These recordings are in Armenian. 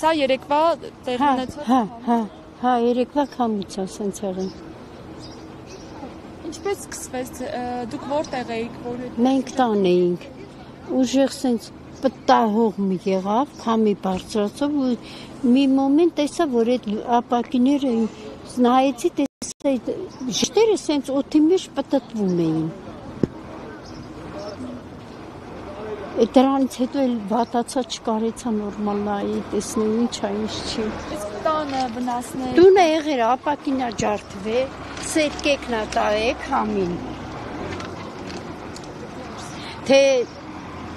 Սա երեկվա տեղի ունեցած։ Հա, երեկվա քամից է սենց եղել։ Ինչպես սկսվեց, դուք որտեղ էիք, որ Մենք տան էինք։ Ուժեղ սենց պտահող մի եղավ, քամի բարձրացավ ու մի մոմենտ տեսա, որ այդ ապակիները նայեցի, տեսա շտերը սենց օդի մեջ պտտվում էին։ Դրանից հետո էլ վատացա չկարեցա նորմալ նայի, տեսնեի ինչ է, ինչ չի։ Իսկ տանը վնասներ։ Տունը եղեր ապակինա ջարդվե, սետկեկնա տայե քամին։ Թե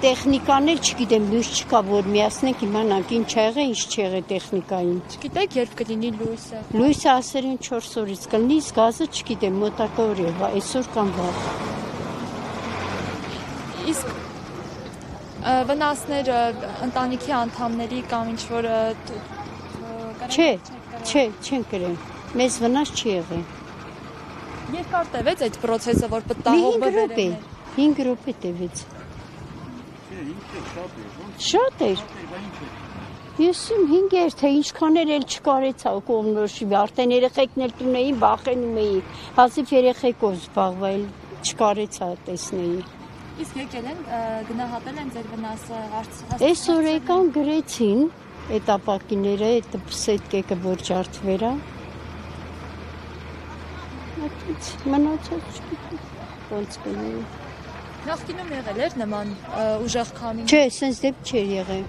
տեխնիկան էլ չգիտեմ, լույս չկա, որ միացնենք իմանանք ինչ եղե, ինչ չեղե տեխնիկային։ Չգիտեք, երբ կլինի լույսը։ Լույսը ասերին 4 օրից կլինի, իսկ գազը չգիտեմ, մոտակա օր է, այսօր կամ վաղ։ Իսկ վնասներ ընտանիքի անդամների կամ ինչ-որ Չէ, չեն կրել, մեզ վնաս չի եղել։ Երկար տևեց այդ պրոցեսը, որ պտտահողը վերել։ 5 րոպե տևեց։ Շատ էր։ Ես իմ 5 էր, թե ինչքան էլ չկարեցա կողմնորոշի, արդեն երեխեքն էլ տուն էին, վախենում էի, հազիվ երեխեքով զբաղվել, չկարեցա տեսնեի։ Իսկ եկել են, գնահատել են ձեր վնասը Այսօր եկան գրեցին այդ ապակիները, այդ սետկեկը, որ ջարդվերա։ Մնացած չգիտեմ, ոնց կլինի։ Նախկինում եղել էր նման ուժեղ քամի։ Չէ, սենց դեպք չէր եղել։